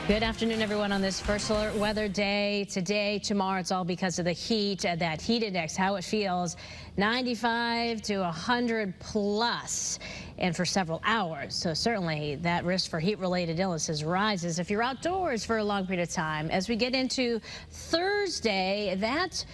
Good afternoon, everyone, on this First Alert weather day. Today, tomorrow, it's all because of the heat, that heat index, how it feels, 95 to 100 plus, and for several hours. So certainly that risk for heat-related illnesses rises if you're outdoors for a long period of time. As we get into Thursday, that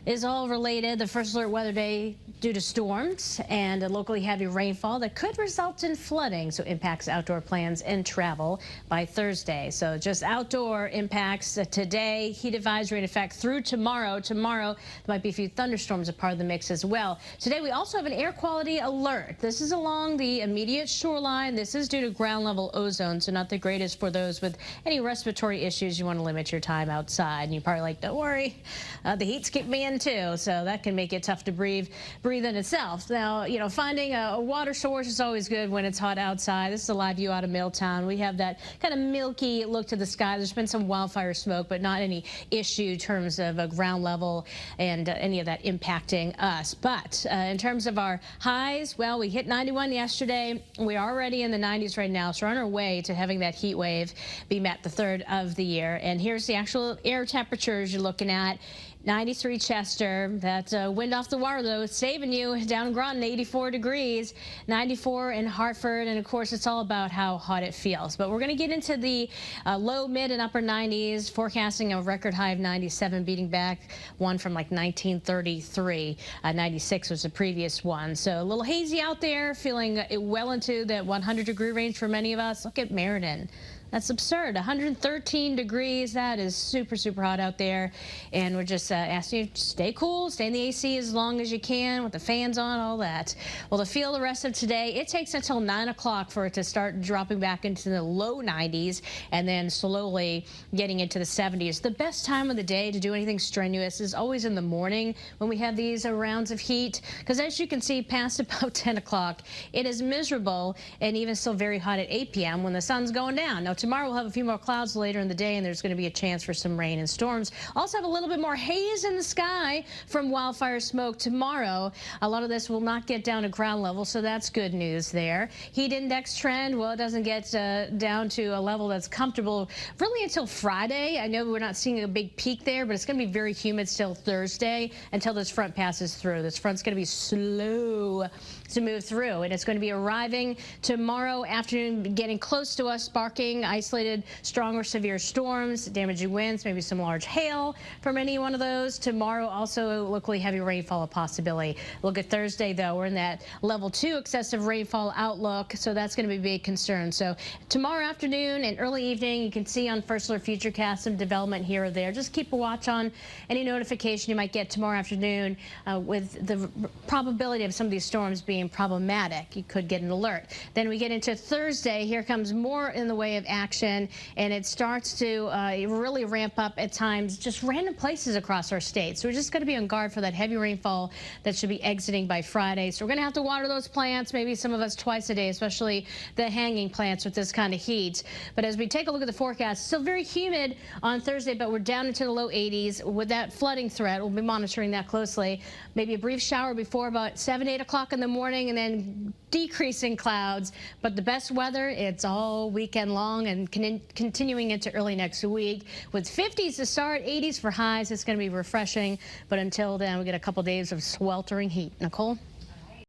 is all related, the First Alert weather day, due to storms and a locally heavy rainfall that could result in flooding, so impacts outdoor plans and travel by Thursday. So just outdoor impacts today, heat advisory in effect through tomorrow. Tomorrow, there might be a few thunderstorms a part of the mix as well. Today, we also have an air quality alert. This is along the immediate shoreline. This is due to ground level ozone, so not the greatest for those with any respiratory issues. You want to limit your time outside. And you're probably like, don't worry, the heat's kicked me in too, so that can make it tough to breathe in itself. Now, you know, finding a water source is always good when it's hot outside. This is a live view out of Middletown. We have that kind of milky look to the sky. There's been some wildfire smoke, but not any issue in terms of ground level and any of that impacting us. But in terms of our highs, well, we hit 91 yesterday. We're already in the 90s right now, so we're on our way to having that heat wave be met the third of the year. And here's the actual air temperatures you're looking at. 93 Chester. That wind off the water, though, is saving you. Down in Groton, 84 degrees. 94 in Hartford. And, of course, it's all about how hot it feels. But we're going to get into the low, mid, and upper 90s, forecasting a record high of 97, beating back one from, like, 1933. 96 was the previous one. So a little hazy out there, feeling well into that 100-degree range for many of us. Look at Meriden. That's absurd. 113 degrees. That is super, super hot out there. And we're just asking you to stay cool, stay in the AC as long as you can with the fans on, all that. Well, to feel the rest of today, it takes until 9 o'clock for it to start dropping back into the low 90s and then slowly getting into the 70s. The best time of the day to do anything strenuous is always in the morning when we have these rounds of heat, because as you can see, past about 10 o'clock, it is miserable and even still very hot at 8 p.m. when the sun's going down. Now, tomorrow we'll have a few more clouds later in the day, and there's going to be a chance for some rain and storms. Also have a little bit more haze in the sky from wildfire smoke tomorrow. A lot of this will not get down to ground level, so that's good news there. Heat index trend, well, it doesn't get down to a level that's comfortable really until Friday. I know we're not seeing a big peak there, but it's going to be very humid still Thursday until this front passes through. This front's going to be slow to move through, and it's going to be arriving tomorrow afternoon, getting close to us, sparking isolated strong or severe storms, damaging winds, maybe some large hail from any one of those. Tomorrow, also locally heavy rainfall a possibility. Look at Thursday, though. We're in that level 2 excessive rainfall outlook, so that's going to be a big concern. So tomorrow afternoon and early evening, you can see on First Alert Futurecast some development here or there. Just keep a watch on any notification you might get tomorrow afternoon with the probability of some of these storms being problematic. You could get an alert. Then we get into Thursday. Here comes more in the way of action, and it starts to really ramp up at times, just random places across our state. So we're just going to be on guard for that heavy rainfall that should be exiting by Friday. So we're going to have to water those plants, maybe some of us twice a day, especially the hanging plants with this kind of heat. But as we take a look at the forecast, still very humid on Thursday, but we're down into the low 80s. With that flooding threat, we'll be monitoring that closely. Maybe a brief shower before about 7, 8 o'clock in the morning, and then decreasing clouds. But the best weather, it's all weekend long and continuing into early next week with 50s to start, 80s for highs. It's going to be refreshing, but until then, we get a couple days of sweltering heat. Nicole?